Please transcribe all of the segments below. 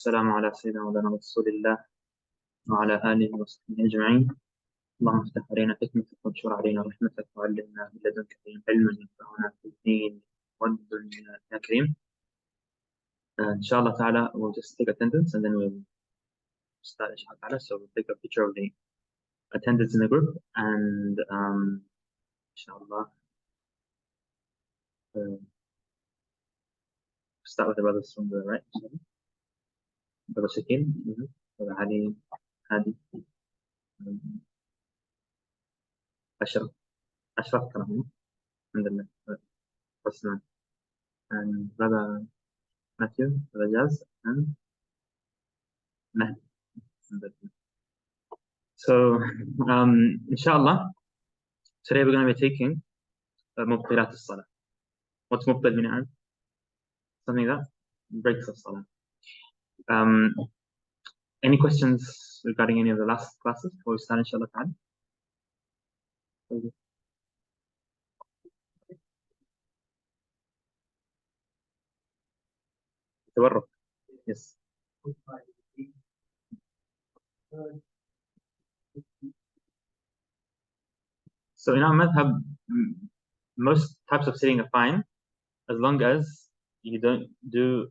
السلام على سيدنا مولانا رسول الله وعلى آله وصحبه أجمعين. اللهم افتح علينا حكمتك وانشر علينا رحمتك وعلمنا من لدنك علما ينفعنا في الدين والدنيا يا كريم. إن شاء الله تعالى we'll just take attendance and then we'll start inshallah ta'ala. So we'll take a picture of the attendance in the group and inshallah start with the brothers from the right. Brother Shakil, Brother Ali, Hadi, Ashraf Karahim, and then and Brother Matthew, Brother Jaz, and Mahdi. So, inshallah, today we're going to be taking Mubtilat Salah. What's Mubtil min? Something that breaks the Salah. Any questions regarding any of the last classes before we start, inshallah ta'ala? Tawarruk. Yes. So in our madhab, most types of sitting are fine as long as you don't do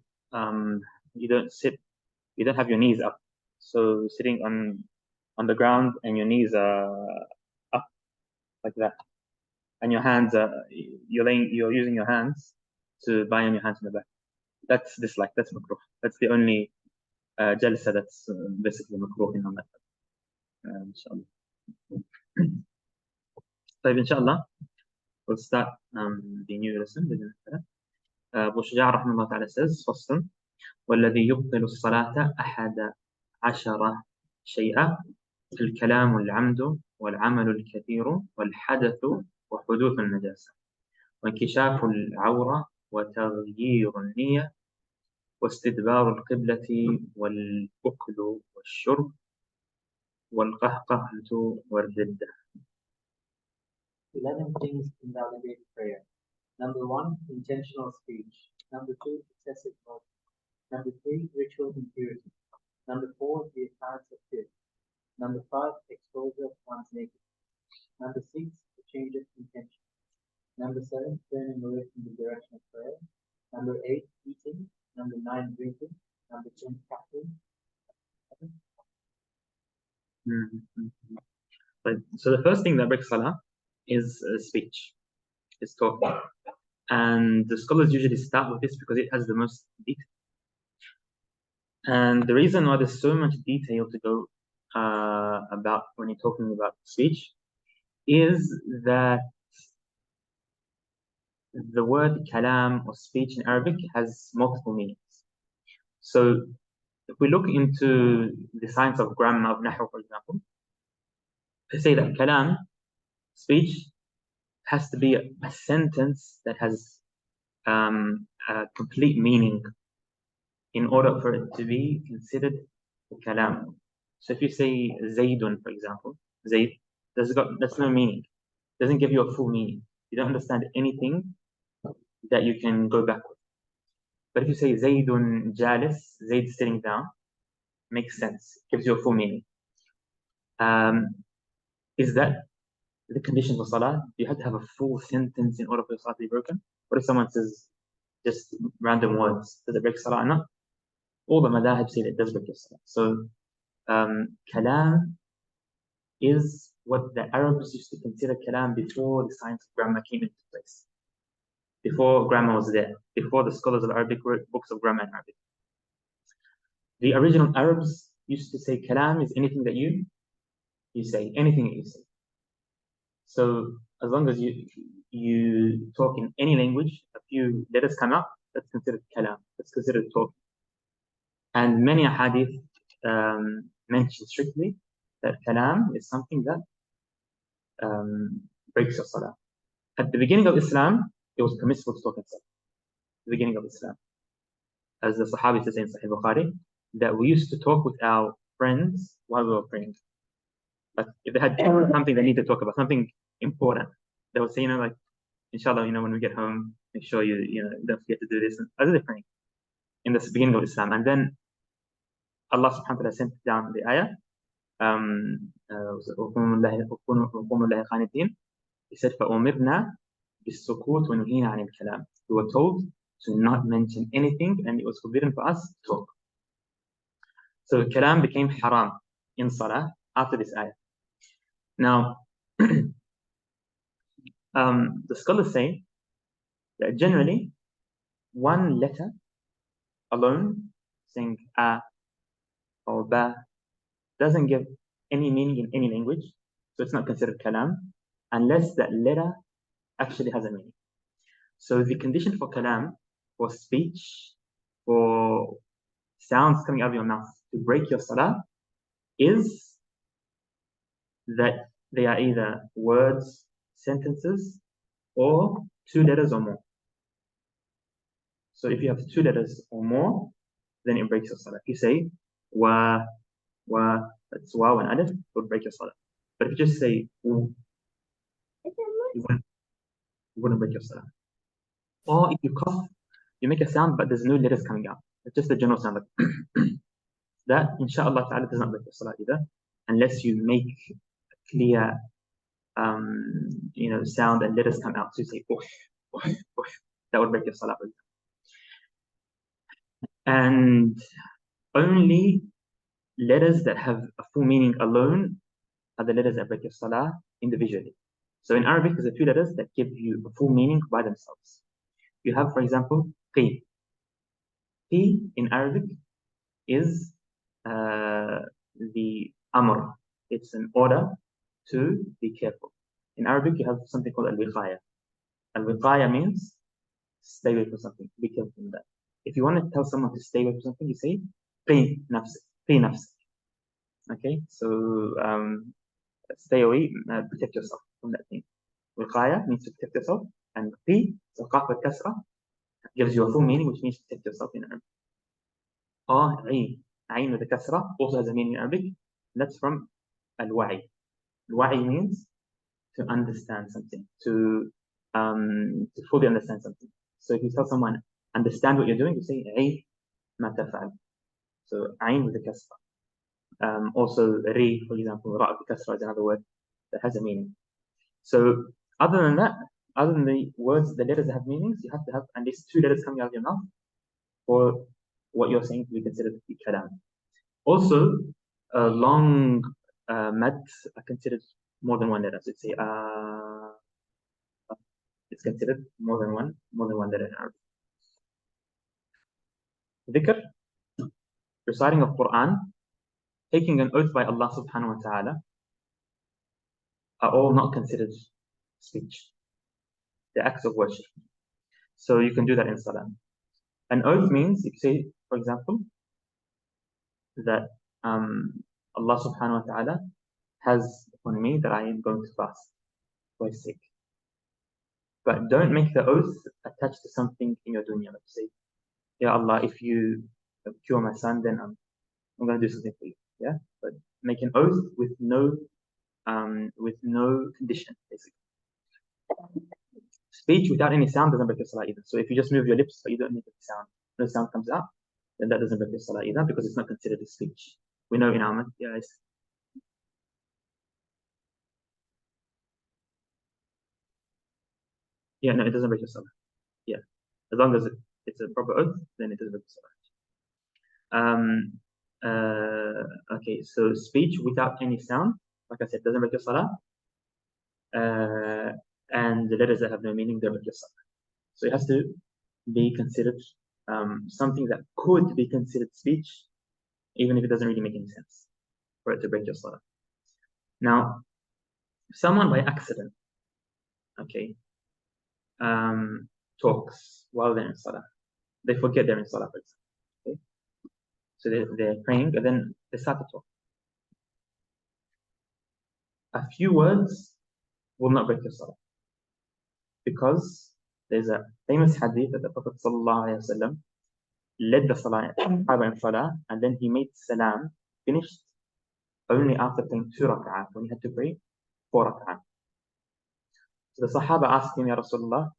you don't have your knees up. So sitting on the ground and your knees are up like that, and your hands are you're using your hands to bind your hands in the back. That's disliked. That's makruh. That's the only jalsa that's basically makruh in our madhab. Inshallah. طيب inshallah we'll start the new lesson. Abu Shujā رحمه الله تعالى says فصل والذي يبطل الصلاة 11 شيئا الكلام العمد والعمل الكثير والحدث وحدوث النجاسة وانكشاف العورة وتغيير النية واستدبار القبلة والأكل والشرب والقهقهة والردة. 11 things invalidate prayer. Number 1, intentional speech. Number 2, excessive thought. Number 3, ritual impurity. Number 4, the appearance of filth. Number 5, exposure of one's nakedness. Number 6, the change of intention. Number 7, turning away from the direction of prayer. Number 8, eating. Number 9, drinking. Number 10, caffeine. So the first thing that breaks salah is speech, is talking. And the scholars usually start with this because it has the most detail. And the reason why there's so much detail to go about when you're talking about speech is that the word kalam or speech in Arabic has multiple meanings. So if we look into the science of grammar, of Nahu, for example, they say that kalam, speech, has to be a sentence that has a complete meaning in order for it to be considered a kalam. So if you say Zaydun, for example, Zayd, that's no meaning. It doesn't give you a full meaning. You don't understand anything that you can go back with. But if you say Zaydun Jalis, Zayd sitting down, makes sense. Gives you a full meaning. Is that the condition for salah? You have to have a full sentence in order for salah to be broken? What if someone says just random words? Does it break salah or not? All the madhahib say that it does break salah. So kalam is what the Arabs used to consider kalam before the science of grammar came into place. Before grammar was there. Before the scholars of Arabic wrote books of grammar in Arabic. The original Arabs used to say kalam is anything that you say, anything that you say. So as long as you talk in any language, a few letters come out, that's considered kalam. That's considered talk. And many hadith mention strictly that kalam is something that breaks your salah. At the beginning of Islam, it was permissible to talk in salah. The beginning of Islam. As the Sahabi says in Sahih Bukhari, that we used to talk with our friends while we were praying. But if they had something they need to talk about, something important, they would say, like, inshallah, when we get home, make sure you don't forget to do this. As they're praying in the beginning of Islam. And then Allah subhanahu wa ta'ala sent down the ayah, وقوموا لله قانتين. He said, فَأُمِرْنَا بِالسُّكُوتِ وَنُهِينَا عَنِ الْكَلَامِ. We were told to not mention anything, and it was forbidden for us to talk. So kalam became haram in salah after this ayah. Now, the scholars say that generally one letter alone, saying a or ba, doesn't give any meaning in any language, so it's not considered kalam unless that letter actually has a meaning. So the condition for kalam, for speech, for sounds coming out of your mouth to break your salah, is that they are either words, sentences, or 2 letters or more. So if you have 2 letters or more, then it breaks your salah. If you say wa, that's waw and alif, it would break your salah. But if you just say u, you wouldn't break your salah. Or if you cough, you make a sound, but there's no letters coming out. It's just a general sound. Like that, inshallah ta'ala, does not break your salah either, unless you make a clear sound and letters come out. So you say that would break your salah. And only letters that have a full meaning alone are the letters that break your salah individually. So in Arabic, there's a few letters that give you a full meaning by themselves. You have, for example, qi. Qi in Arabic is the amr. It's an order to be careful. In Arabic, you have something called al-wiqaya. Al-wiqaya means stay away from something, be careful from that. If you want to tell someone to stay away from something, you say qi nafsik, qi nafsik. Okay, so stay away, protect yourself from that thing. Wiqaya means to protect yourself, and qi, so qaf with kasra, gives you a full meaning, which means to protect yourself in Arabic. Or ayn with the kasra also has a meaning in Arabic. That's from al-wa'i. Al-wa'i means to understand something, to fully understand something. So if you tell someone, understand what you're doing, you say ayn ma taf'al. So ayn with the kasra. Also ri, for example, ra' with kasra is another word that has a meaning. So other than that, other than the words, the letters that have meanings, you have to have at least 2 letters coming out of your mouth for what you're saying to be considered to be kalam. Also, long mads are considered more than 1 letter. So it's it's considered more than one letter in Arabic. Dhikr, reciting of Quran, taking an oath by Allah subhanahu wa ta'ala, are all not considered speech. The acts of worship. So you can do that in salah. An oath means, if you say, for example, that Allah subhanahu wa ta'ala has upon me that I am going to fast for his sake. But don't make the oath attached to something in your dunya. Like say, Ya Allah, if you cure my son, then I'm going to do something for you. Yeah, but make an oath with no condition, basically. Speech without any sound doesn't break your salah either. So if you just move your lips but you don't make any sound, no sound comes out, then that doesn't break your salah either because it's not considered a speech. We know in Ahmad, yes. Yeah, no, it doesn't break your salah. Yeah, as long as it's a proper oath, then it doesn't break your salah. Okay, so speech without any sound, like I said, doesn't break your salah. And the letters that have no meaning, they break your salah. So it has to be considered something that could be considered speech, even if it doesn't really make any sense for it to break your salah. Now, if someone by accident, okay, talks while they're in salah, they forget they're in salah, for example. Okay? So they're praying, and then they start to talk. A few words will not break your salah, because there's a famous hadith that the Prophet ﷺ led the salah in salah, and then he made salam, finished only after praying 2 raka'at, when he had to pray 4 raka'at. So the Sahaba asked him, Ya Rasulullah,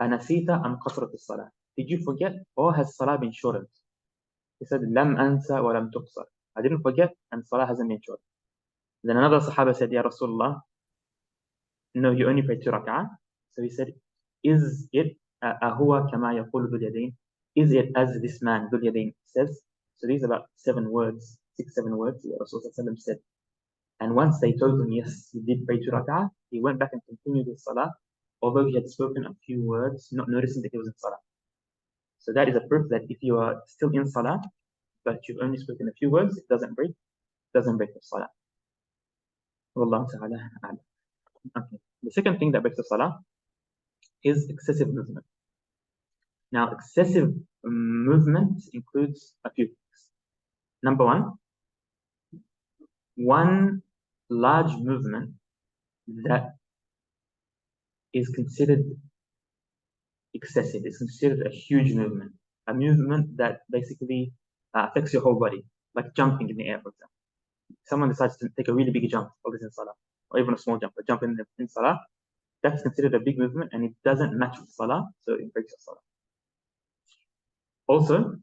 Anasita am qasrat as-salah? Did you forget, or has salah been shortened? He said, "Lam ansa wa lam tuqsar." I didn't forget, and salah hasn't been short. Then another Sahaba said, "Ya Rasulullah, no, you only prayed 2 rak'ah." So he said, "Is it ahuwa kama yaqulu dhul yadayn? Is it as this man dhul yadayn says?" So these are about 7 words, 6, 7 words that Rasulullah said. And once they told him, yes, he did pray 2 rak'ah, he went back and continued his salah, although he had spoken a few words, not noticing that he was in salah. So that is a proof that if you are still in salah, but you've only spoken a few words, it doesn't break the salah. Wallahu ta'ala a'lam. Okay. The second thing that breaks the salah is excessive movement. Now, excessive movement includes a few things. Number one large movement that is considered excessive. It's considered a huge movement, a movement that basically affects your whole body, like jumping in the air, for example. Someone decides to take a really big jump, always in salah, or even a small jump, a jump in salah. That's considered a big movement, and it doesn't match with salah, so it breaks your salah. Also,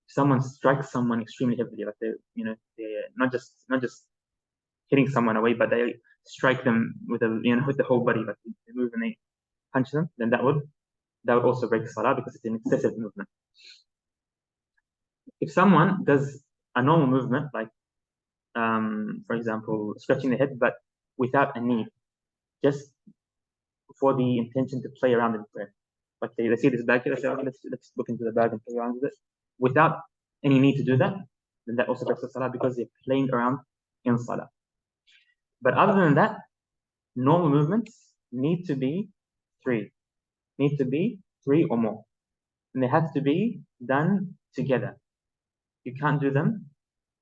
if someone strikes someone extremely heavily, like they're not just hitting someone away, but they strike them with the whole body, like they move and they punch them, then that would also break the salah because it's an excessive movement. If someone does a normal movement, like for example, scratching the head, but without a need, just for the intention to play around in prayer. Like they see this bag here, they say, okay, let's look into the bag and play around with it, without any need to do that, then that also breaks the salah because they're playing around in salah. But other than that, normal movements need to be 3. Need to be 3 or more. And they have to be done together. You can't do them,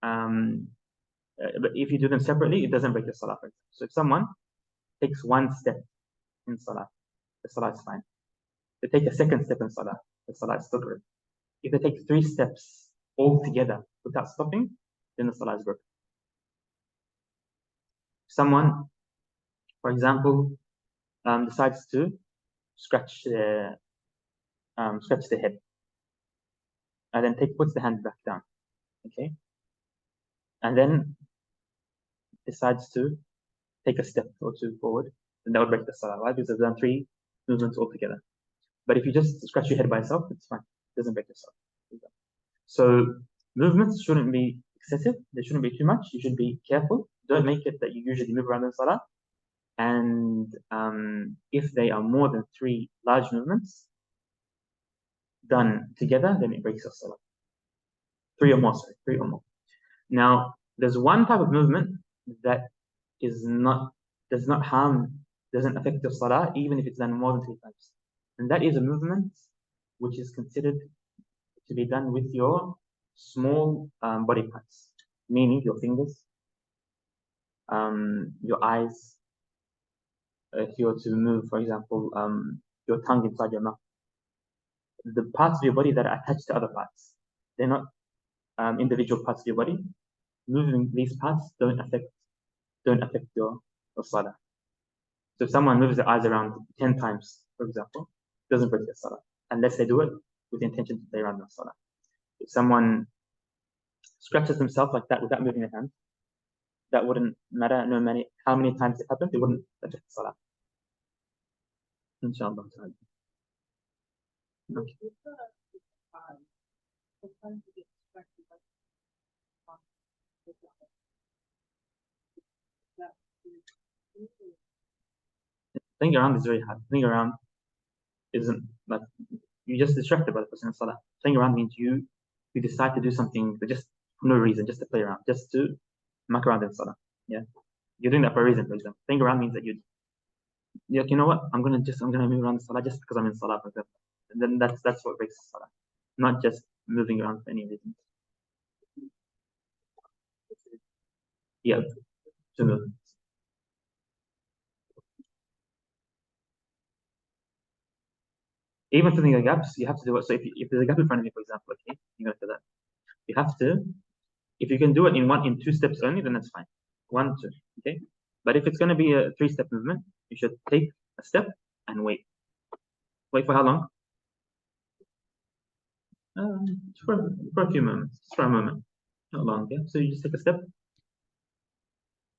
but if you do them separately, it doesn't break the salah. So if someone takes 1 step in salah, the salah is fine. If they take a 2nd step in salah, the salah is still good. If they take 3 steps all together without stopping, then the salah is broken. Someone, for example, decides to scratch their head, and then puts the hand back down, okay, and then decides to take a step or 2 forward, then that would break the salah, right? Because they've done 3 movements altogether. But if you just scratch your head by itself, it's fine. It doesn't break the salah. So movements shouldn't be excessive. They shouldn't be too much. You should be careful. Don't make it that you usually move around in salah. And if they are more than 3 large movements done together, then it breaks your salah. 3 or more, sorry, 3 or more. Now, there's one type of movement that doesn't affect your salah, even if it's done more than 3 times. And that is a movement which is considered to be done with your small body parts, meaning your fingers, your eyes. If you were to move, for example, your tongue inside your mouth, the parts of your body that are attached to other parts, they're not individual parts of your body. Moving these parts don't affect your salah. So if someone moves their eyes around 10 times, for example, it doesn't break their salah, unless they do it with the intention to play around their salah. If someone scratches themselves like that without moving their hand, that wouldn't matter, no matter how many times it happened, it wouldn't affect the salah. Inshallah. Okay. Playing around is very hard. Playing around isn't like you're just distracted by the person in salah. Playing around means you decide to do something but just for no reason, just to play around, just to muck around in salah. Yeah, you're doing that for a reason. For example, playing around means that you know what? I'm gonna move around the salah just because I'm in salah, for example. And then that's what breaks the salah, not just moving around for any reason. Yeah, to move. Even filling the gaps, you have to do it. So if there's a gap in front of you, for example, okay, you're gonna fill that. You have to, if you can do it in 2 steps only, then that's fine. 1, 2, okay. But if it's gonna be a 3-step movement, you should take a step and wait. Wait for how long? For a few moments, just for a moment, not long. Yeah. So you just take a step,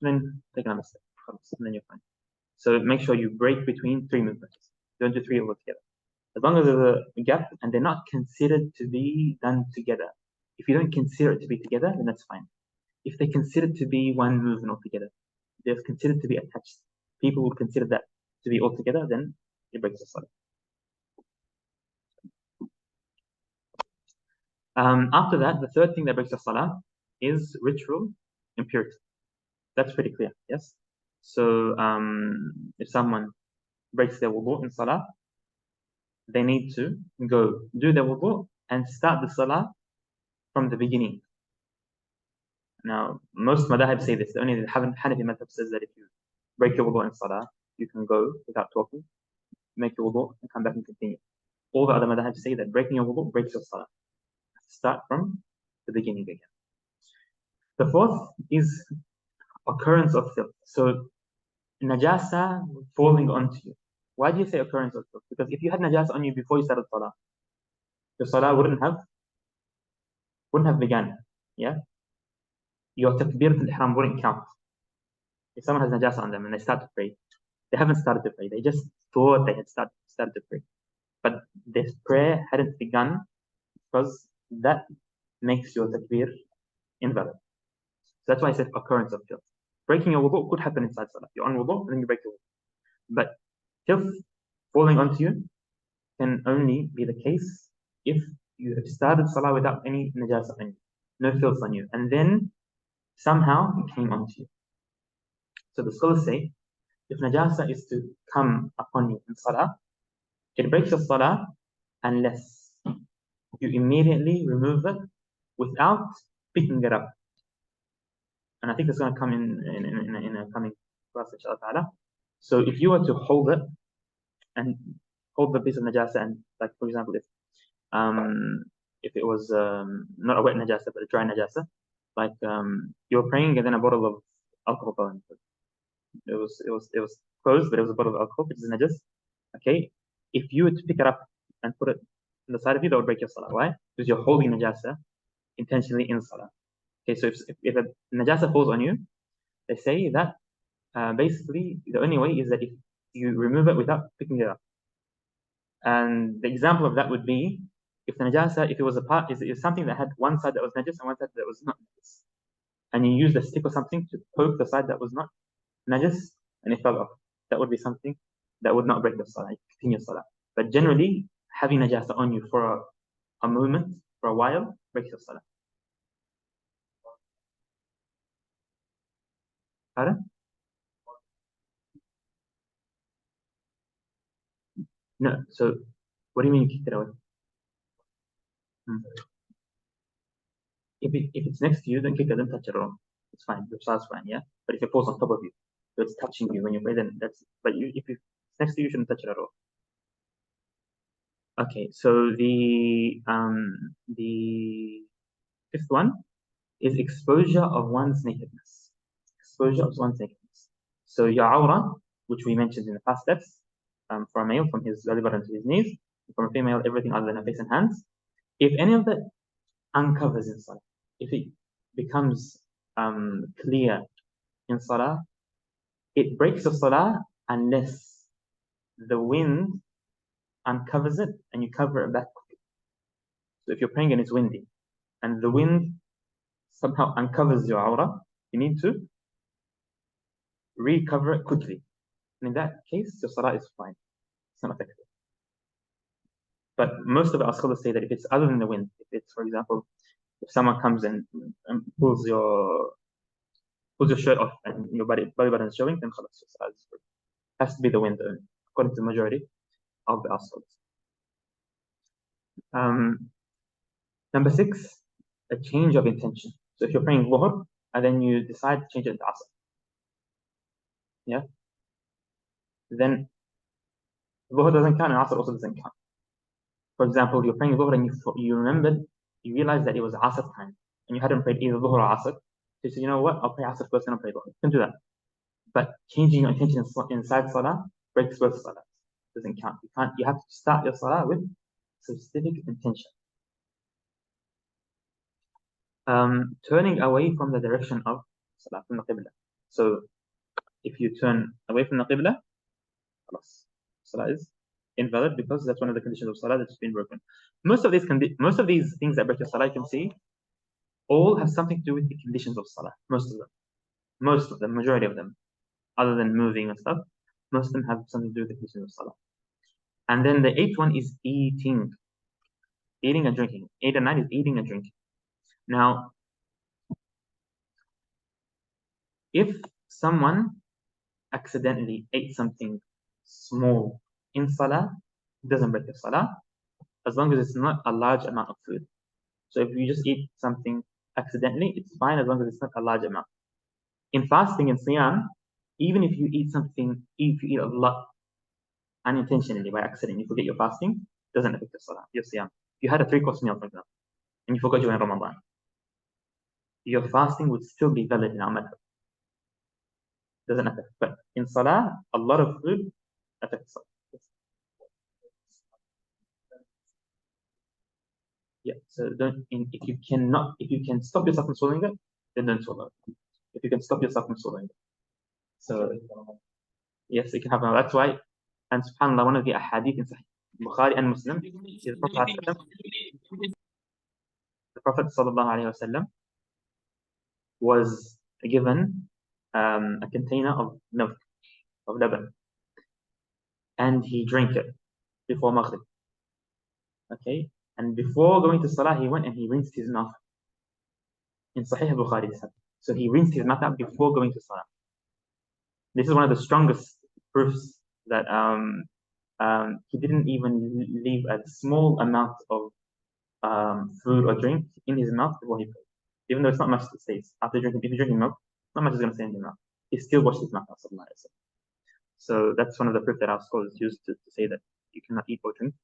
then take another step, and then you're fine. So make sure you break between 3 movements. Don't do 3 altogether. As long as there's a gap and they're not considered to be done together. If you don't consider it to be together, then that's fine. If they consider it to be one movement altogether, they're considered to be attached. People will consider that to be altogether, then it breaks the salah. After that, the third thing that breaks the salah is ritual impurity. That's pretty clear, yes? So if someone breaks their wudu in salah, they need to go do their wudu and start the salah from the beginning. Now, most madhahib say this. Only the Hanafi madhab says that if you break your wudu in salah, you can go without talking, make your wudu, and come back and continue. All the other madhahib say that breaking your wudu breaks your salah. Start from the beginning again. The fourth is occurrence of filth. So, najasa falling onto you. Why do you say occurrence of filth? Because if you had najasa on you before you started salah, your salah wouldn't have begun. Yeah? Your takbirat al-ihram wouldn't count. If someone has najasa on them and they start to pray, they haven't started to pray. They just thought they had started to pray. But this prayer hadn't begun because that makes your takbir invalid. So that's why I said occurrence of filth. Breaking your wudu could happen inside salah. You're on wudu, then you break your wudu. But filth falling onto you can only be the case if you have started salah without any najasa on you, no filth on you, and then somehow it came onto you. So the scholars say, if najasa is to come upon you in salah, it breaks your salah unless you immediately remove it without picking it up. And I think it's going to come in a coming class, inshallah. So if you were to hold it and hold the piece of najasa, and like for example, if it was not a wet najasa but a dry najasa, like you're praying and then a bottle of alcohol fell into it. It was closed, but it was a bottle of alcohol, which is najas. Okay, if you were to pick it up and put it on the side of you, that would break your salah. Why? Because you're holding najasa intentionally in salah. Okay, so if a najasa falls on you, they say that basically the only way is that if you remove it without picking it up. And the example of that would be if the najasa, if it was something that had one side that was najas and one side that was not najas, and you used a stick or something to poke the side that was not najas and it fell off, that would be something that would not break the salah, continue salah. But generally, having najasa on you for a moment, for a while, breaks your salah. Pardon? No. So, what do you mean you kicked it away? If it's next to you, then kick it, don't touch it at all. It's fine. Your salah's fine, yeah. But if it falls on top of you, so it's touching you when you pray, then that's. But if it's next to you, you shouldn't touch it at all. Okay. So the fifth one is exposure of one's nakedness. Exposure of one's nakedness. So your awrah, which we mentioned in the past steps, for a male from his belly button to his knees, for a female everything other than her face and hands. If any of that uncovers in salah, if it becomes clear in salah, it breaks the salah unless the wind uncovers it and you cover it back quickly. So if you're praying and it's windy and the wind somehow uncovers your awrah, you need to recover it quickly. And in that case, your salah is fine. It's not affected. But most of our scholars say that if it's other than the wind, if it's, for example, if someone comes and pulls your shirt off and your belly button is showing, then khalas, your salah is free. It has to be the wind, according to the majority of the scholars. Number 6, a change of intention. So if you're praying Dhuhr and then you decide to change it to Asr, yeah, then Dhuhr doesn't count and Asr also doesn't count. For example, you're praying Dhuhr and you remembered, you realized that it was Asr time and you hadn't prayed either Dhuhr or Asr. So you said, you know what, I'll pray Asr first and I'll pray Dhuhr. You can do that. But changing your intention inside Salah breaks both Salahs. Doesn't count. You have to start your Salah with specific intention. turning away from the direction of Salah, from the Qibla. So if you turn away from the Qibla, Salah is invalid, because that's one of the conditions of Salah that's been broken. Most of these things that break your Salah, you can see, all have something to do with the conditions of Salah. Most of them, majority of them, other than moving and stuff, most of them have something to do with the conditions of Salah. And then the 8th one is eating and drinking. 8 and 9 is eating and drinking. Now, if someone accidentally ate something small in Salah, it doesn't break the Salah, as long as it's not a large amount of food. So if you just eat something accidentally, it's fine as long as it's not a large amount. In fasting and Siyam, even if you eat a lot unintentionally by accident, you forget your fasting, it doesn't affect your Salah, your Siyam. If you had a 3-course meal, for example, and you forgot you were in Ramadan, your fasting would still be valid in our madhab. Doesn't affect. But in Salah, a lot of food affects Salah. Yeah, so if you can stop yourself from swallowing it, then don't swallow it. If you can stop yourself from swallowing it. So, yes, it can happen. That's why, and subhanAllah, one of the ahadith in Sahih Bukhari and Muslim, is the Prophet ﷺ was given a container of milk, of laban, and he drank it before Maghrib. Okay, and before going to Salah, he went and he rinsed his mouth. In Sahih Bukhari, so he rinsed his mouth out before going to Salah. This is one of the strongest proofs that he didn't even leave a small amount of food or drink in his mouth before he prayed. Even though it's not much that stays after drinking. If you're drinking milk, not much is going to stay in your mouth. He still washed his mouth out. So that's one of the proofs that our scholars use to say that you cannot eat or drink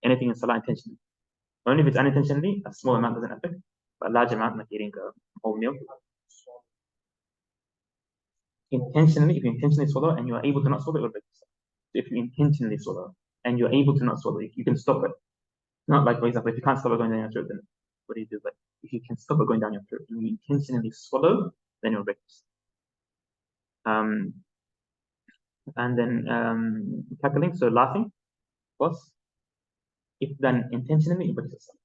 anything in Salah intentionally. Only if it's unintentionally, a small amount doesn't affect, but a large amount, like eating a whole meal. Intentionally, if you intentionally swallow and you are able to not swallow, it will break the Salah. So if you intentionally swallow and you're able to not swallow, you can stop it. Not like, for example, if you can't stop it going down your throat, then what do you do? But if you can stop it going down your throat and you intentionally swallow, then it will break the Salah. And then cackling, so laughing, of course. If done intentionally, it breaks the Salah.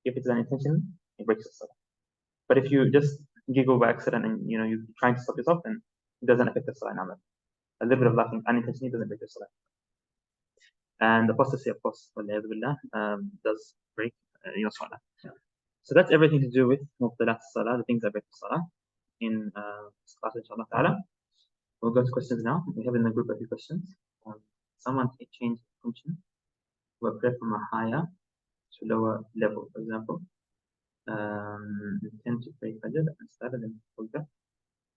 If it's done intentionally, it breaks the Salah. But if you just giggle by accident and you're trying to stop yourself, then it doesn't affect the Salah. A little bit of laughing unintentionally doesn't break the Salah. And apostasy, of course, does break your Salah. So that's everything to do with Mukhtasar Salah, the things that break the Salah in this class, inshallah ta'ala. We'll go to questions now. We have in the group a few questions. Someone changed the function to a prayer from a higher to lower level. For example, intend to pray Fajr and started in Fajr,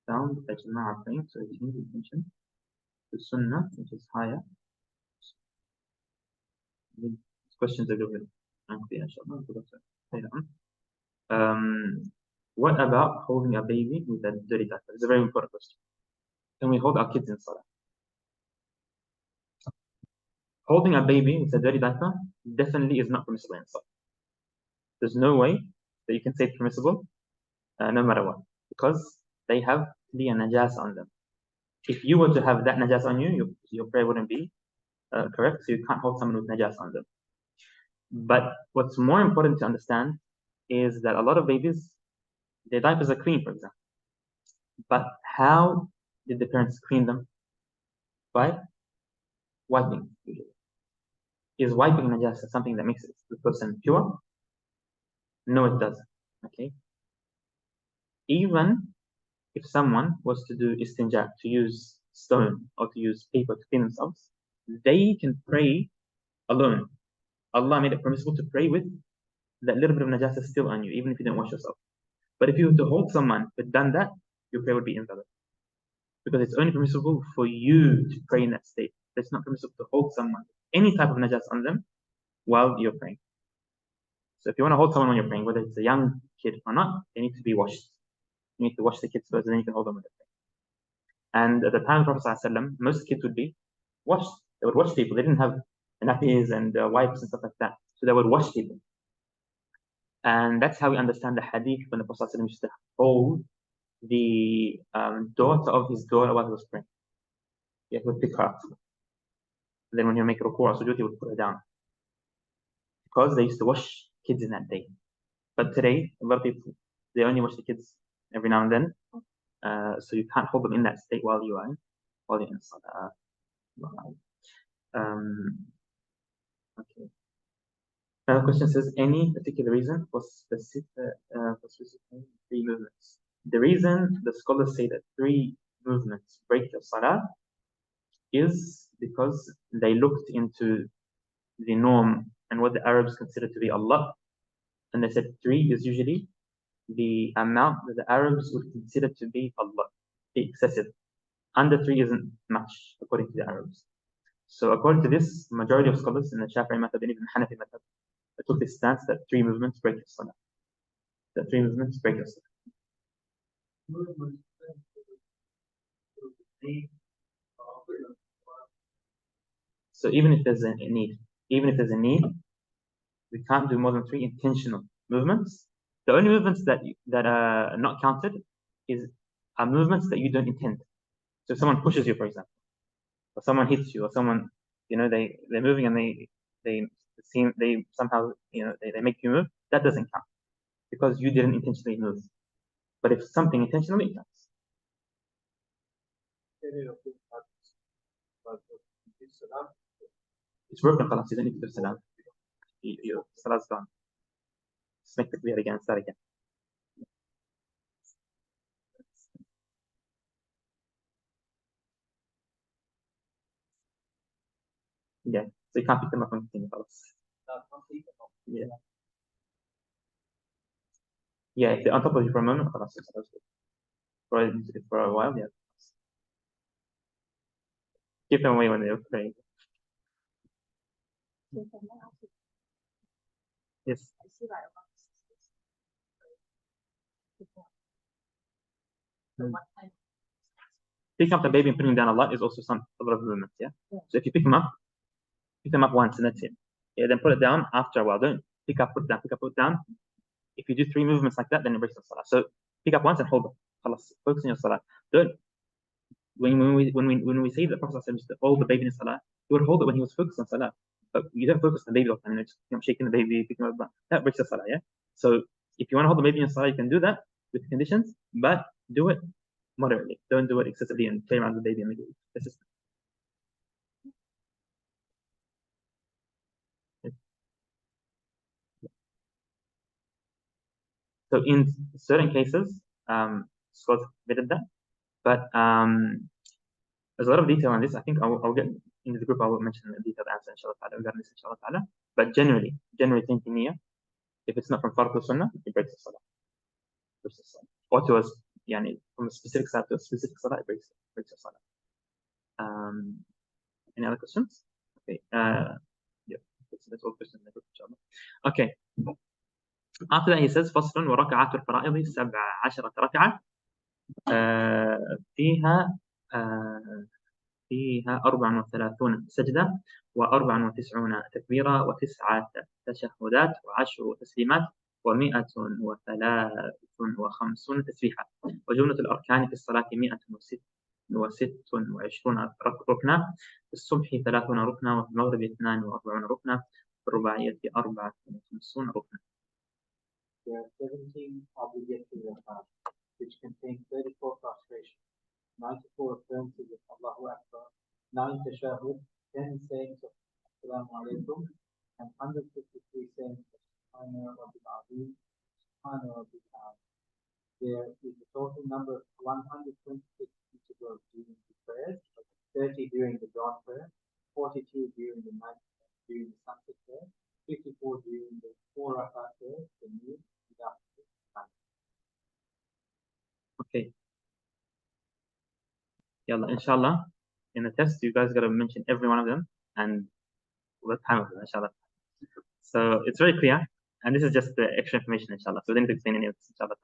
found a Jama'ah praying, so he changed the function to Sunnah, which is higher. These questions are good. What about holding a baby with a dirty diaper? It's a very important question. Can we hold our kids in Salah? Holding a baby with a dirty diaper definitely is not permissible in Salah. There's no way that you can say it's permissible, no matter what, because they have clear najas on them. If you were to have that najas on you, your prayer wouldn't be correct, so you can't hold someone with najas on them. But what's more important to understand is that a lot of babies, their diapers are clean, for example. But how did the parents clean them? By wiping, usually. Is wiping najasa something that makes the person pure? No, it doesn't. Okay. Even if someone was to do istinja, to use stone or to use paper to clean themselves, they can pray alone. Allah made it permissible to pray with that little bit of najasa still on you, even if you didn't wash yourself. But if you were to hold someone who had done that, your prayer would be invalid. Because it's only permissible for you to pray in that state. It's not permissible to hold someone, any type of najas on them, while you're praying. So if you want to hold someone when you're praying, whether it's a young kid or not, they need to be washed. You need to wash the kids first, and then you can hold them when they're praying. And at the time of the Prophet ﷺ, most kids would be washed. They would wash people. They didn't have nappies and wipes and stuff like that. So they would wash people. And that's how we understand the hadith when the Prophet used to hold the daughter of his daughter while he was praying. He would pick her up. And then when he would make ruku' or sujood, he would put her down. Because they used to wash kids in that day. But today, a lot of people, they only wash the kids every now and then. So you can't hold them in that state while you're in salah. Okay. Another question says, any particular reason for specifying 3 movements? The reason the scholars say that 3 movements break your salah is because they looked into the norm and what the Arabs consider to be Allah, and they said 3 is usually the amount that the Arabs would consider to be Allah, excessive. Under 3 isn't much according to the Arabs. So according to this, majority of scholars in the Shafi'i method and even Hanafi method took this stance that 3 movements break your salah. That 3 movements break your salah. So even if there's a need, we can't do more than 3 intentional movements. The only movements that are not counted are movements that you don't intend. So if someone pushes you, for example, or someone hits you, or someone, they're moving and they somehow, they make you move, that doesn't count because you didn't intentionally move. But if something intentionally, it counts. It's broken, خلاص, you don't need to do salam. Your salah's gone. Just make it clear again, start again. Yeah, so you can't pick them up and continue, خلاص. Yeah. Yeah, if they're on top of you for a moment, خلاص, for a while, yeah. Keep them away when they're praying. Yes. Picking up the baby and putting him down a lot is also a lot of movements, yeah? So if you pick them up once and that's it. Yeah, then put it down after a while. Don't pick up, put down, pick up, put down. If you do 3 movements like that, then it breaks the salah. So pick up once and hold it. Focus on your salah. Don't. When we say that the Prophet used to hold the baby in salah, he would hold it when he was focused on salah. But you don't focus on the baby all the time. Just shaking the baby, picking him up. That breaks the salah, yeah? So if you want to hold the baby in salah, you can do that with conditions, but do it moderately. Don't do it excessively and play around with the baby and make it persistent. So in certain cases, scholars admitted that, but there's a lot of detail on this. I think I'll get into the group. I will mention a detailed answer regarding this, inshallah. But generally thinking here, if it's not from Fard to Sunnah, it breaks the salah. Or to us, from a specific salah to a specific salah, it breaks the salah. Any other questions? Okay. Yeah. That's all questions in the group, inshallah. Okay. After that, he says, فصل وركعات الفرائض 17 ركعة فيها 34 سجدة و94 تكبيرة و9 تشهدات و10 تسليمات و153 تسبيحة. وجملة الأركان في الصلاة 126 ركنا، في الصبح 30 ركنا، وفي المغرب 42 ركنا، في الرباعية 54 ركنا. There are 17 obligatory rak'at, which contain 34 prostration, 94 occurrences of Allahu Akbar, 9 tashahud, 10 sayings of Assalamu alaikum, and 153 sayings of Subhana Rabbil Azim, Subhana Rabbil Azim. There is a total number of 126 intervals during the prayers, 30 during the dawn prayer, 42 during the night prayer, during the sunset prayer, 54 during the 4 rak'at prayer, the new. Okay. Yalla, inshallah, in the test, you guys got to mention every one of them and what time of them, inshallah. So it's very clear, and this is just the extra information, inshallah. So we didn't explain any of this, inshallah.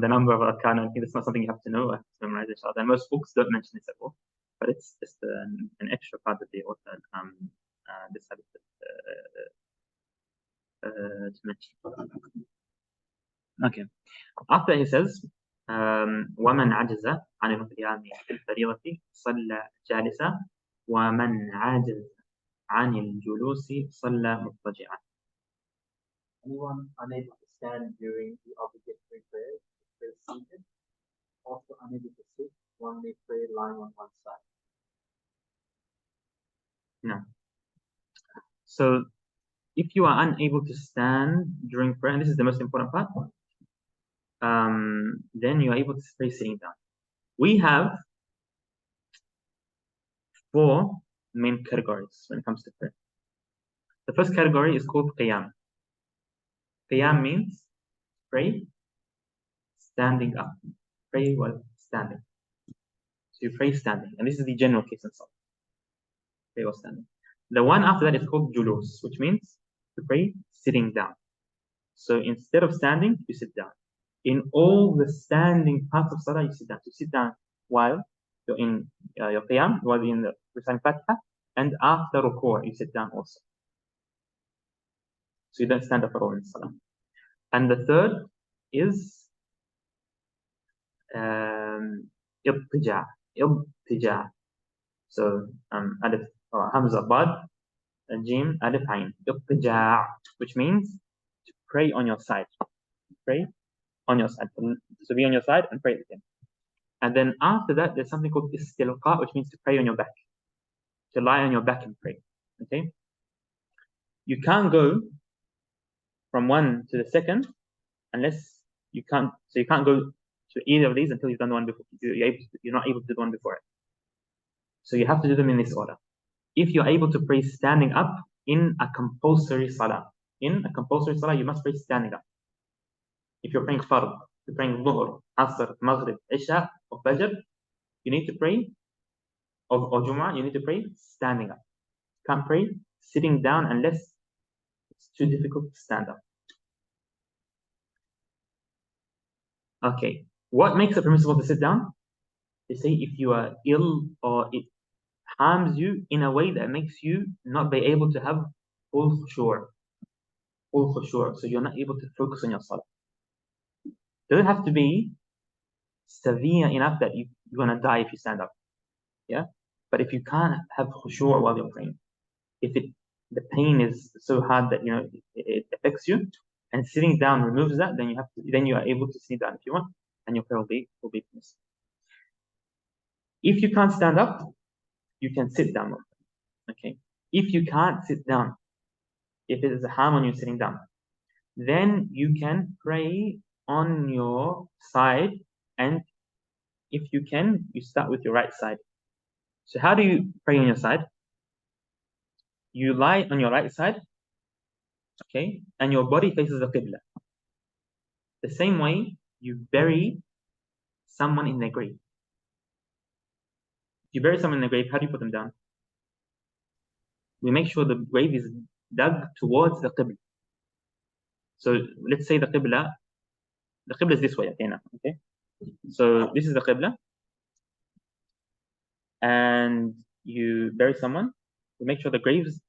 The number of arkan, I think it's not something you have to know, I have to memorize, inshallah. And most books don't mention this at all, but it's just an extra part that the author decided to to mention. Okay. After he says, ومن عجز عن القيام في الفريضة صلى جالسا ومن عجز عن الجلوس صلى مضطجعا. Anyone unable to stand during the obligatory prayers is seated. Also unable to sit, one may pray lying on one side. No. So if you are unable to stand during prayer, and this is the most important part, then you are able to pray sitting down. We have 4 main categories when it comes to prayer. The first category is called qiyam. Qiyam means pray standing up. Pray while standing. So you pray standing, and this is the general case in Salah. Pray while standing. The one after that is called julus, which means to pray sitting down. So instead of standing, you sit down. In all the standing parts of Salah, you sit down. So you sit down while you're in your qiyam, while you're in the reciting Fatiha, and after ruku', you sit down also. So you don't stand up at all in Salah. And the third is ibtija. So alif, hamza, bad, jim, alif, ain. Ibtija, which means to pray on your side. Pray on your side. So be on your side and pray again. And then after that, there's something called istilqa, which means to pray on your back. To lie on your back and pray. Okay? You can't go from one to the second unless you can't. So you can't go to either of these until you've done the one before. You're not able to do the one before it. So you have to do them in this order. If you're able to pray standing up in a compulsory salah, you must pray standing up. If you're praying fard, you're praying dhuhr, asr, maghrib, isha, or fajr, you need to pray, or jumu'ah, you need to pray standing up. You can't pray sitting down unless it's too difficult to stand up. Okay, what makes it permissible to sit down? They say if you are ill or it harms you in a way that makes you not be able to have full khushu'. So you're not able to focus on your salah. It doesn't have to be severe enough that you're going to die if you stand up. Yeah? But if you can't have khushu' while you're praying, if the pain is so hard that it affects you, and sitting down removes that, then you are able to sit down if you want, and your prayer will be permissible. If you can't stand up, you can sit down. Okay. If you can't sit down, if it is a harm on you sitting down, then you can pray on your side, and if you can, you start with your right side. So how do you pray on your side? You lie on your right side, okay, and your body faces the qibla. The same way you bury someone in their grave. If you bury someone in the grave, how do you put them down? We make sure the grave is dug towards the qibla. So let's say the qibla is this way, okay, now, okay? So this is the qibla, and you bury someone. We make sure the grave is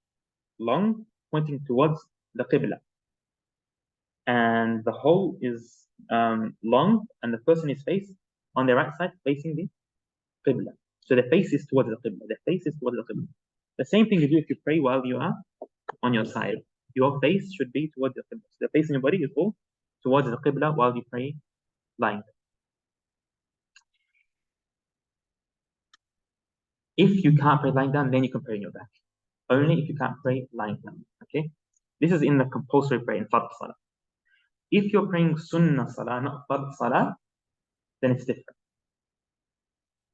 long, pointing towards the qibla, and the hole is long, and the person is faced on the right side, facing the qibla. So the face is towards the qibla. The same thing you do if you pray while you are on your side. Your face should be towards the qibla. So the face in your body is all towards the qibla while you pray lying. If you can't pray lying down, then you can pray on your back. Only if you can't pray lying down. Okay? This is in the compulsory prayer, in fard salah. If you're praying sunnah salah, not fard salah, then it's different.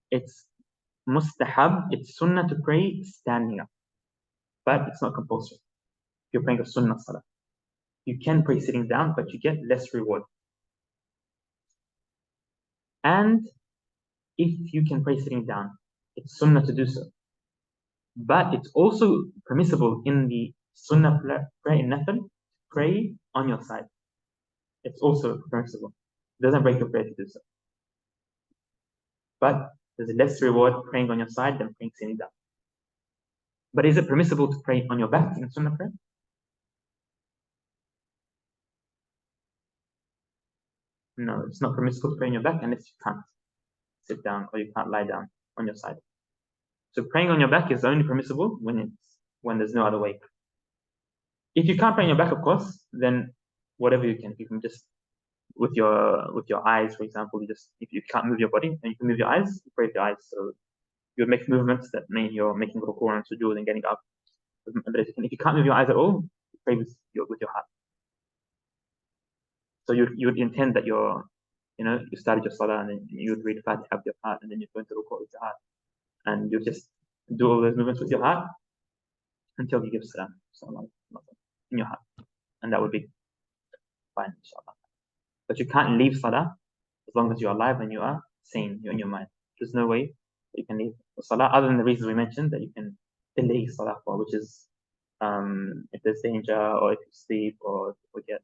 It's mustahab, it's sunnah to pray standing up. But it's not compulsory. If you're praying a sunnah salah, you can pray sitting down, but you get less reward. And if you can pray sitting down, it's sunnah to do so. But it's also permissible in the sunnah prayer in nafil, pray on your side. It's also permissible. It doesn't break your prayer to do so. But there's less reward praying on your side than praying sitting down. But is it permissible to pray on your back in sunnah prayer? No, it's not permissible to pray on your back unless you can't sit down or you can't lie down on your side. So praying on your back is only permissible when there's no other way. If you can't pray on your back, of course, then whatever you can just with your eyes, for example, if you can't move your body and you can move your eyes, you pray with your eyes. So you make movements that mean you're making ruku' and sujood and getting up. But if you can't move your eyes at all, you pray with your heart. So you would intend that you started your salah and then you would read Fatiha with your heart and then you go into ruku' with your heart. And you just do all those movements with your heart until you give salam in your heart. And that would be fine, inshallah. But you can't leave salah as long as you're alive and you are sane, you're in your mind. There's no way you can leave salah other than the reasons we mentioned that you can delay salah for, which is if there's danger or if you sleep or if you forget.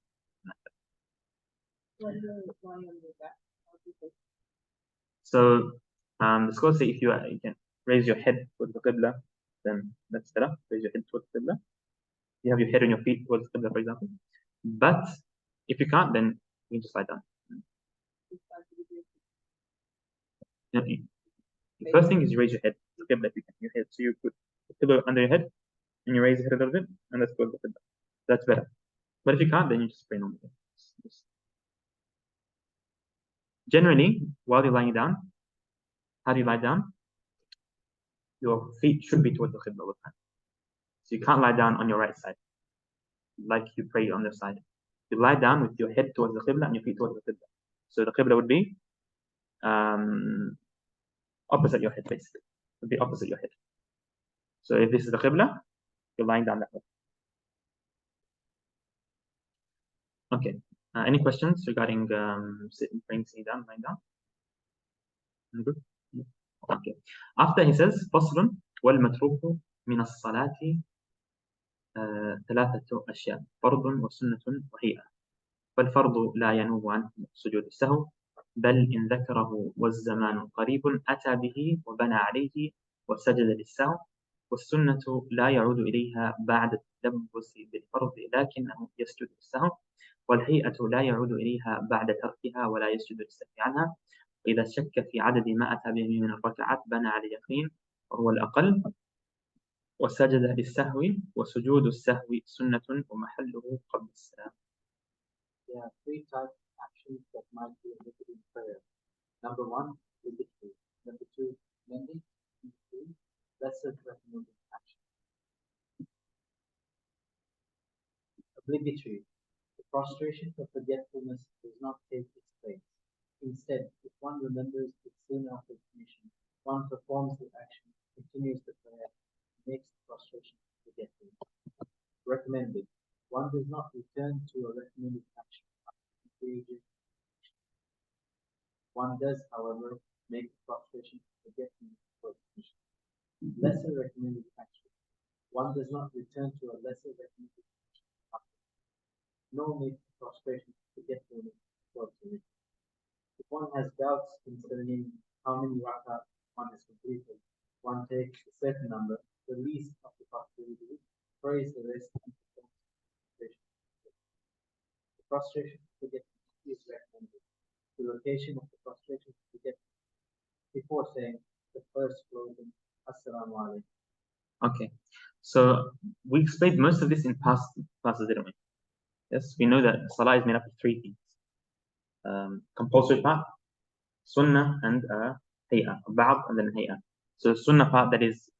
So the scholars say if you can raise your head towards the qibla, then that's better. Raise your head towards the qibla. You have your head and your feet towards the qibla, for example. But if you can't, then you can just lie down. The first thing is you raise your head to the qibla if you can. Your head. So you put the pillow under your head and you raise your head a little bit, and that's towards the qibla. That's better. But if you can't, then you just pray normally. Generally, while you're lying down, how do you lie down? Your feet should be towards the qibla all the time. So you can't lie down on your right side, like you pray on the side. You lie down with your head towards the qibla and your feet towards the qibla. So the qibla would be opposite your head, basically. It would be opposite your head. So if this is the qibla, you're lying down that way. Okay. Any questions regarding sitting down, lying down? Good. Okay. After he says, فصل والمتروك من الصلاة ثلاثة أشياء فرض وسنة وهيئة. فالفرض لا ينوب عنه سجود السهو، بل إن ذكره والزمان قريب أتى به وبنى عليه وسجد للسهو. والسنة لا يعود إليها بعد التلبس بالفرض لكنه يسجد للسهو. والهيئة لا يعود إليها بعد تركها ولا يسجد للسهو عنها. وإذا شك في عدد ما أتى به من الركعات بنى على اليقين وهو الأقل وسجد للسهو. وسجود السهو سنة ومحله قبل السلام. There are three types of actions that might be omitted in prayer. Number one, obligatory. Number two, mending. Number three, lesser recommended action. Obligatory. The prostration for forgetfulness does not take its place. Instead, if one remembers it soon after finishing, one performs the action, continues the prayer, and makes the prostration forgetful. Recommended. One does not return to a recommended action after completing. One does, however, make the prostration forgetfulness before finishing. Lesser recommended action. One does not return to a lesser recommended action after, nor make the prostration forgetfulness before finishing. If one has doubts concerning how many rak'at one has completed, one takes a certain number, the least of the possibilities, prays the rest, and performs the prostration forgetfulness is recommended. The location of the prostration forgetfulness before saying the first closing Assalamu alaikum. Okay, so we explained most of this in past classes, didn't we? Yes, we know that salah is made up of three things. Compulsory part, sunnah, and hay'ah, ba'd, and then hay'ah. So sunnah part, that is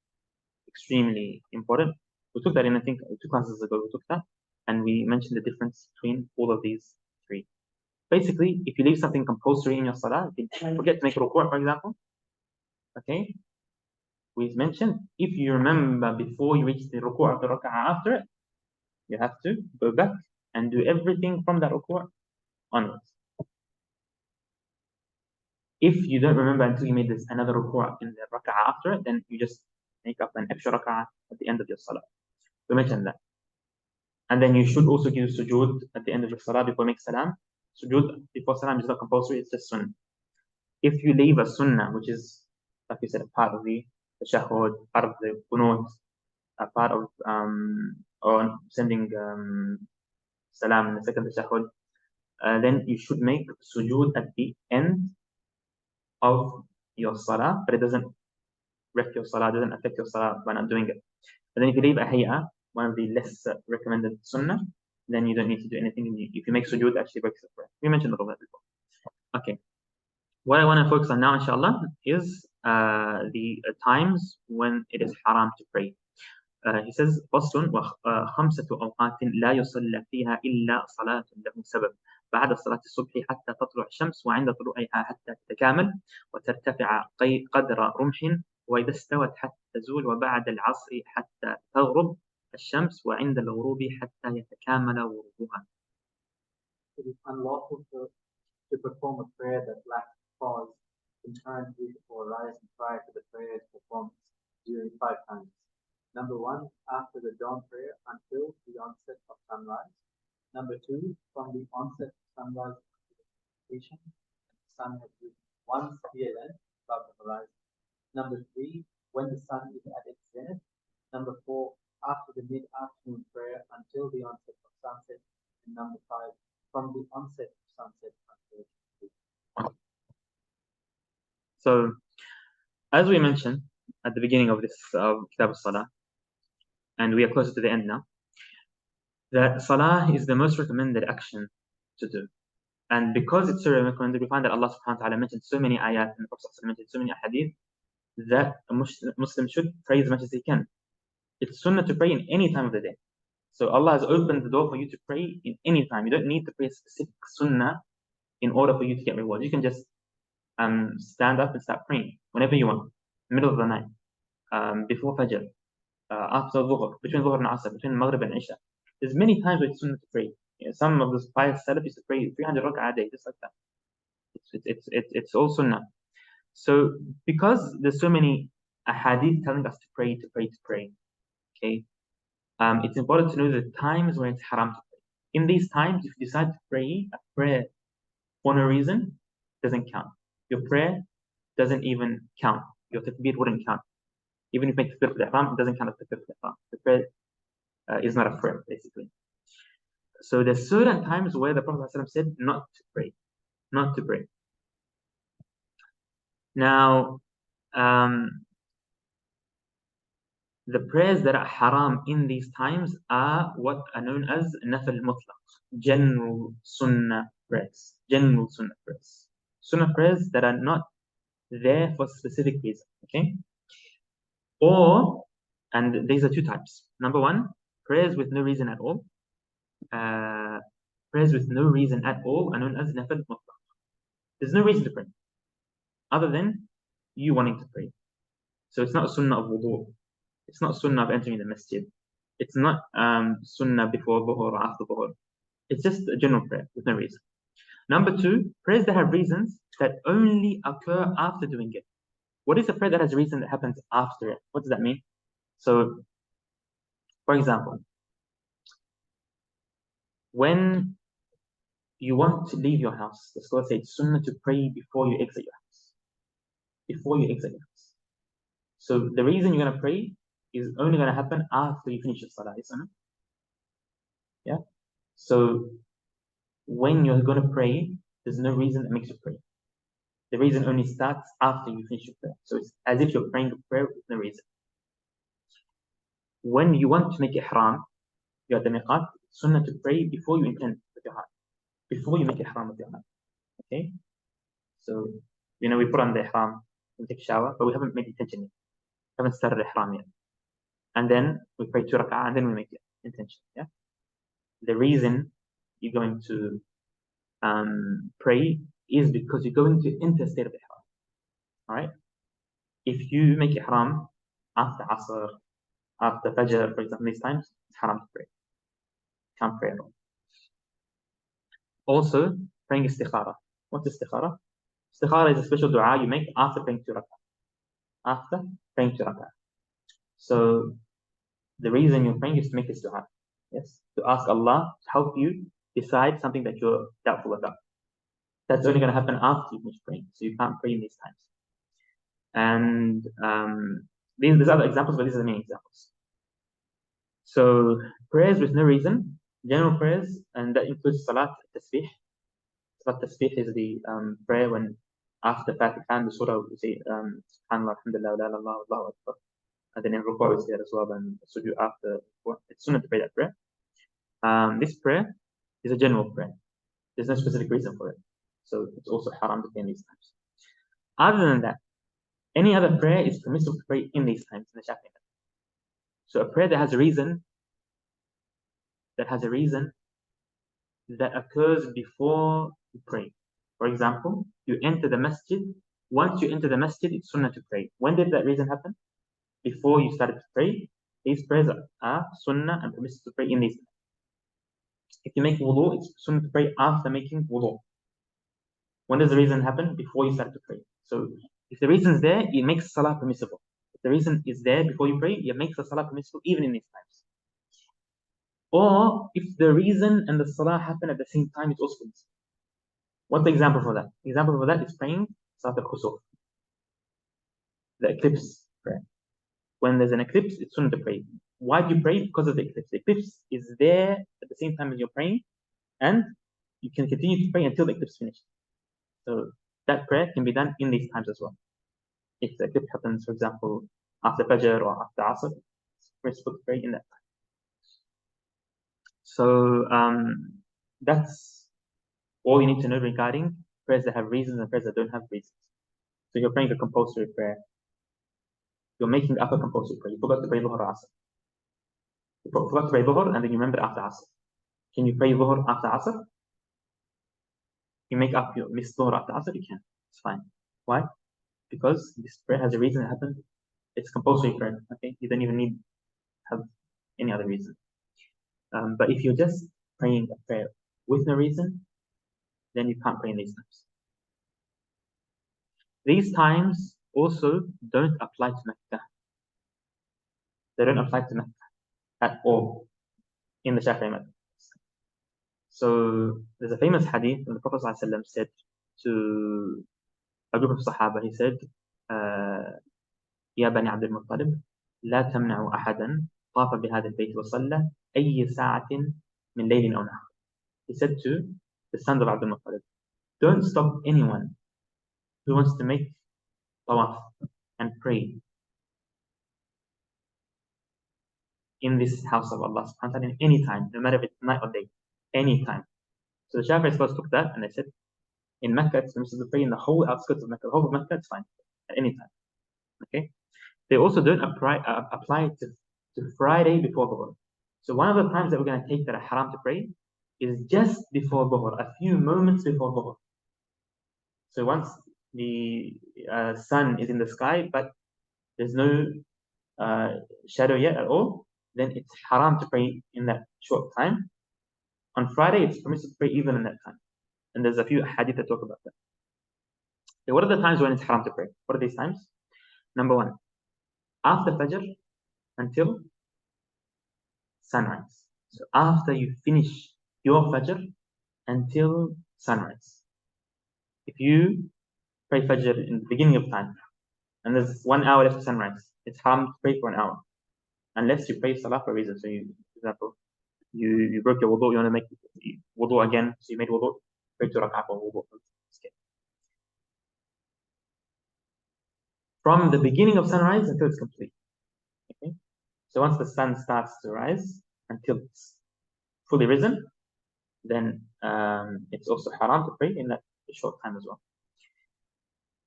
extremely important. We took that in, I think, 2 classes ago, we took that, and we mentioned the difference between all of these three. Basically, if you leave something compulsory in your salah, if you forget to make ruku', for example, okay, we mentioned if you remember before you reach the ruku' or the raka'ah after it, you have to go back and do everything from that ruku' onwards. If you don't remember until you made this another ruku' in the raka'ah after it, then you just make up an extra raka'ah at the end of your salah. We mentioned that. And then you should also give sujood at the end of your salah before you make salam. Sujood before salam is not compulsory, it's just sunnah. If you leave a sunnah, which is, like we said, a part of the tashahhud, part of the qunut, a part of or sending salam in the second tashahhud, then you should make sujood at the end of your salah, but it doesn't wreck your salah, doesn't affect your salah by not doing it. And then if you leave a Haiaat, one of the less recommended sunnah, then you don't need to do anything. If you make sujood, it actually breaks the prayer. We mentioned all that before. Okay. What I want to focus on now, inshallah, is the times when it is haram to pray. He says, فصل وخمسة أوقات لا يصلى فيها إلا صلاة له سبب بعد صلاة الصبح حتى تطلع الشمس وعند طلوعها حتى تتكامل وترتفع قدر رمح وإذا استوت حتى تزول وبعد العصر حتى تغرب الشمس وعند الغروب حتى يتكامل غروبها. It is unlawful to perform a prayer that lacks pause concurrently before rising prior to the prayer's performance during 5 times. Number 1, after the dawn prayer until the onset of sunrise. Number 2, from the onset of sunrise to the completion, the sun has risen one spear length above the horizon. Number 3, when the sun is at its zenith. Number 4, after the mid-afternoon prayer until the onset of sunset. And number 5, from the onset of sunset until completion. So, as we mentioned at the beginning of this Kitab al-Salah, and we are closer to the end now, that Salah is the most recommended action to do. And because it's so recommended, we find that Allah subhanahu wa ta'ala mentioned so many ayat and the Prophet mentioned so many hadith that a Muslim should pray as much as he can. It's sunnah to pray in any time of the day. So Allah has opened the door for you to pray in any time. You don't need to pray a specific sunnah in order for you to get reward. You can just stand up and start praying whenever you want, middle of the night, before Fajr, after Dhuhr, between Dhuhr and Asr, between Maghrib and Isha. There's many times where it's sunnah to pray. You know, some of the pious Salaf used to pray 300 rak'ah a day, just like that. It's all sunnah. So because there's so many ahadith telling us to pray, okay, it's important to know the times when it's haram to pray. In these times, if you decide to pray a prayer for no reason, it doesn't count. Your prayer doesn't even count. Your takbir wouldn't count. Even if you make takbir for the ihram, it doesn't count as takbir for the ihram. The prayer is not a prayer, basically. So there's certain times where the Prophet ﷺ said not to pray. Not to pray. Now, the prayers that are haram in these times are what are known as nafil mutlaq, general sunnah prayers. General sunnah prayers. Sunnah prayers that are not there for a specific reason. Okay? Or, and these are 2 types. Number 1, prayers with no reason at all. Prayers with no reason at all are known as nafil mutlaq. There's no reason to pray other than you wanting to pray. So it's not a sunnah of wudu. It's not sunnah of entering the masjid. It's not sunnah before dhuhr or after dhuhr. It's just a general prayer with no reason. Number 2, prayers that have reasons that only occur after doing it. What is a prayer that has a reason that happens after it? What does that mean? So, for example, when you want to leave your house, the scholars say it's sunnah to pray before you exit your house. Before you exit your house. So the reason you're going to pray is only going to happen after you finish your salah, yes or no? Yeah? So when you're going to pray, there's no reason that makes you pray. The reason only starts after you finish your prayer. So it's as if you're praying a prayer with no reason. When you want to make ihram, you're at the miqat, it's sunnah to pray before you intend with your heart. Before you make ihram with your heart. Okay? So, you know, we put on the ihram, we take a shower, but we haven't made intention yet. We haven't started ihram yet. And then we pray 2 rak'ah, and then we make the intention. Yeah? The reason you're going to pray is because you're going to enter a state of ihram. Alright? If you make ihram after Asr, after Fajr, for example, these times, it's haram to pray. Can't pray at all. Also, praying istikhara. What's istikhara? Istikhara is a special dua you make after praying 2 rak'ah. After praying 2 rak'ah. So, the reason you're praying is to make this dua. Yes? To ask Allah to help you decide something that you're doubtful about. That's only going to happen after you finish praying. So you can't pray in these times. And there's other examples, but these are the main examples. So prayers with no reason, general prayers, and that includes salat, tasbih, Salat Tasbih is the prayer when after Fatiha and the Surah we say Subhanallah, Alhamdulillah, La ilaha illallah, Allahu Akbar. And then in Ruku is there as well, and Sujood after. It's sunnah to pray that prayer. This prayer is a general prayer. There's no specific reason for it. So it's also haram to pray in these times. Other than that, any other prayer is permissible to pray in these times in the Shafi'i. So a prayer that has a reason, that occurs before you pray. For example, you enter the masjid. Once you enter the masjid, it's sunnah to pray. When did that reason happen? Before you started to pray. These prayers are sunnah and permissible to pray in these times. If you make wudu, it's sunnah to pray after making wudu. When does the reason happen? Before you start to pray. So if the reason is there, it makes salah permissible. If the reason is there before you pray, it makes the salah permissible even in these times. Or if the reason and the salah happen at the same time, it's also permissible. What's the example for that? The example for that is praying Salat al-Khusuf, the eclipse prayer. When there's an eclipse, it's sunnah to pray. Why do you pray? Because of the eclipse. The eclipse is there at the same time as you're praying, and you can continue to pray until the eclipse finishes. So that prayer can be done in these times as well. If the eclipse happens, for example, after Fajr or after Asr, it's permissible to pray in that time. So that's all you need to know regarding prayers that have reasons and prayers that don't have reasons. So you're praying a compulsory prayer. You're making up a compulsory prayer. You forgot to pray Dhuhr or Asr. You forgot to pray Dhuhr and then you remember after Asr. Can you pray Dhuhr after Asr? You make up your missed Dhuhr after Asr, you can. It's fine. Why? Because this prayer has a reason it happened. It's compulsory prayer. Okay, you don't even need to have any other reason. But if you're just praying a prayer with no reason, then you can't pray in these times. These times also don't apply to Mecca. They don't apply to Mecca at all in the Shafi'i method. So there's a famous hadith when the Prophet ﷺ said to a group of Sahaba, he said, يا بني عبد المطلب لا تمنعوا أحدا طاف بهذا البيت وصلى أي ساعة من ليل أو نهار. He said to the sons of Abdul Muttalib, don't stop anyone who wants to make tawaf and pray in this house of Allah subhanahu wa ta'ala in any time, no matter if it's night or day, any time. So the Shafi'i scholars took that and they said, in Mecca, it's permissible to pray in the whole outskirts of Mecca. The whole of Mecca, it's fine, at any time. Okay? They also don't apply it to Friday before Dhuhr. So one of the times that we're going to take that are haram to pray is just before Dhuhr, a few moments before Dhuhr. So once the sun is in the sky, but there's no shadow yet at all, then it's haram to pray in that short time. On Friday, it's permissible to pray even in that time. And there's a few hadith that talk about that. So what are the times when it's haram to pray? What are these times? Number one, after Fajr until sunrise. So after you finish your Fajr until sunrise. If you pray Fajr in the beginning of time, and there's 1 hour left to sunrise, it's haram to pray for an hour. Unless you pray Salah for a reason. So you, for example, you broke your wudu, you want to make wudu again, so you made wudu, pray to Raka'at or wudu. From the beginning of sunrise until it's complete. Okay? So once the sun starts to rise until it's fully risen, then it's also haram to pray in that short time as well.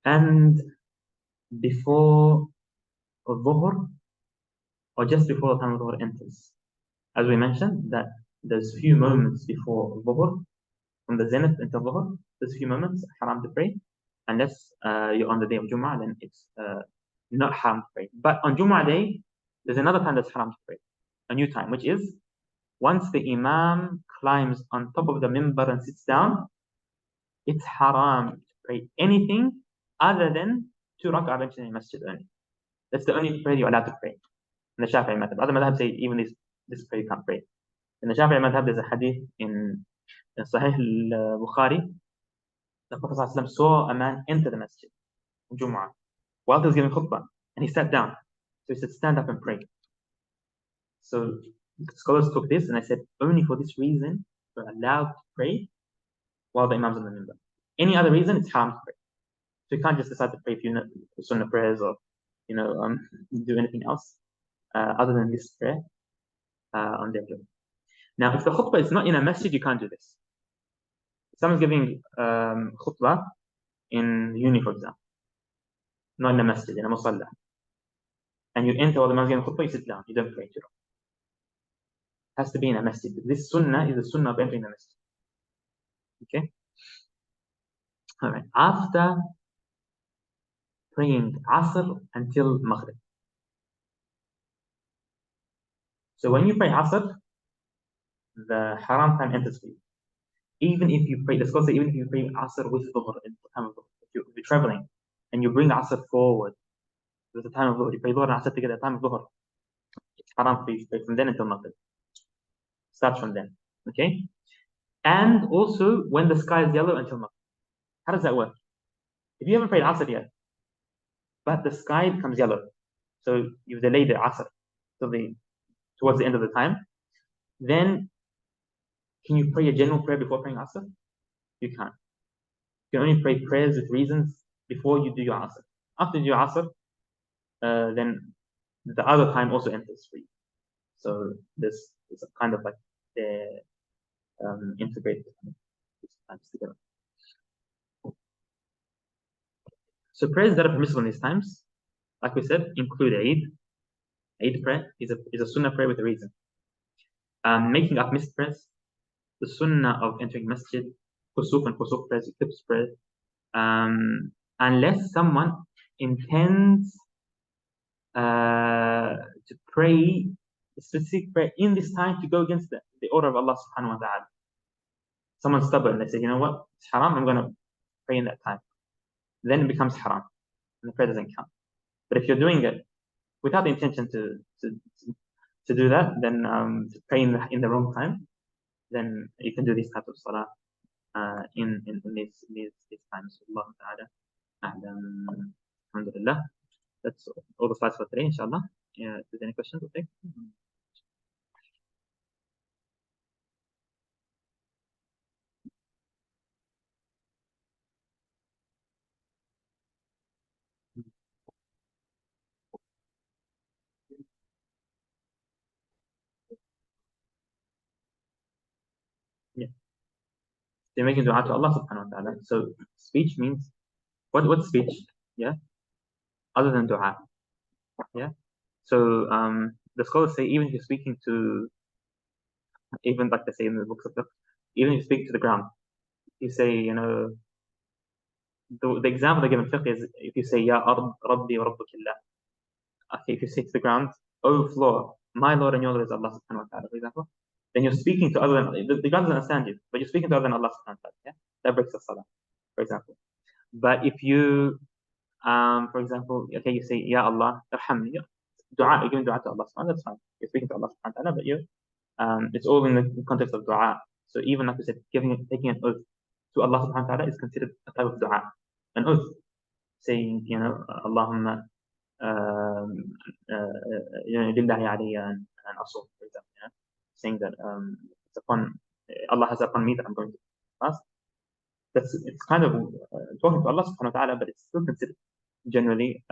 And before Dhuhr, or just before the time of Dhuhr enters. As we mentioned, that there's few moments before Dhuhr, from the zenith until Dhuhr, there's few moments haram to pray. Unless you're on the day of Jum'ah, then it's not haram to pray. But on Jum'ah day, there's another time that's haram to pray, a new time, which is once the Imam climbs on top of the minbar and sits down, it's haram to pray anything other than 2 rak'ah mentioned in Masjid only. That's the only prayer you're allowed to pray in the Shafi'i madhab. Other madhab say even this prayer you can't pray. In the Shafi'i madhab, there's a hadith in Sahih al-Bukhari. The Prophet ﷺ saw a man enter the masjid on Jumu'ah while he was giving khutbah, and he sat down. So he said, stand up and pray. So scholars took this and I said, only for this reason we're allowed to pray while the Imam's on the minbar. Any other reason, it's haram to pray. So you can't just decide to pray if you know sunnah prayers or do anything else other than this prayer on their journey. Now, if the khutbah is not in a masjid, you can't do this. If someone's giving khutbah in uni, for example, not in a masjid, in a musalla, and you enter while the man's giving khutbah, you sit down, you don't pray. It has to be in a masjid. This sunnah is the sunnah of entering the masjid. Okay? All right. After praying Asr until Maghrib. So when you pray Asr, the haram time enters for you. Even if you pray, the scholars say, even if you pray Asr with Dhuhr, in the time of Dhuhr, if you're traveling and you bring Asr forward with the time of Dhuhr, you pray Dhuhr and Asr together at the time of Dhuhr, it's haram for you to pray from then until Maghrib. Starts from then. Okay? And also when the sky is yellow until Maghrib. How does that work? If you haven't prayed Asr yet, but the sky becomes yellow, so you've delayed the Asr towards the end of the time, then can you pray a general prayer before praying Asr? You can't. You can only pray prayers with reasons before you do your Asr. After you do your Asr, then the other time also enters for you. So this is a kind of like integrated times together. So prayers that are permissible in these times, like we said, include Eid. Eid prayer is a sunnah prayer with a reason. Making up missed prayers, the sunnah of entering masjid, kusuf and kusuf prayers, eclipse prayers, unless someone intends to pray a specific prayer in this time to go against the order of Allah subhanahu wa ta'ala. Someone's stubborn, they say, you know what, it's haram, I'm going to pray in that time. Then it becomes haram, and the prayer doesn't count. But if you're doing it without the intention to do that, then to pray in the wrong time, then you can do these types of salah in these times. Allah ta'ala. Alhamdulillah. That's all the slides for today, inshallah. Yeah, if there's any questions, okay. Yeah. They're making dua to Allah subhanahu wa ta'ala. So speech means what's speech? Yeah. Other than dua. Yeah. So the scholars say even if you're speaking to, even like they say in the books of fiqh, even if you speak to the ground, you say, the example they give in fiqh is if you say Ya Rabbi wa Rabbukillah. Okay, if you say to the ground, oh floor, my Lord and your Lord is Allah subhanahu wa ta'ala, for example, then you're speaking to other than the ground doesn't understand you, but you're speaking to other than Allah subhanahu wa ta'ala. Yeah? That breaks the salah, for example. But if you for example, okay, you say Ya Allah, Arhamni, dua, you're giving dua to Allah subhanahu wa ta'ala, that's fine. You're speaking to Allah subhanahu wa ta'ala, but you it's all in the context of dua. So even like I said, taking an oath to Allah subhanahu wa ta'ala is considered a type of dua. An oath, saying, Allahumma lillahi alayya and asum, for example, saying that it's upon Allah has upon me that I'm going to fast. It's kind of talking to Allah subhanahu wa ta'ala, but it's still considered generally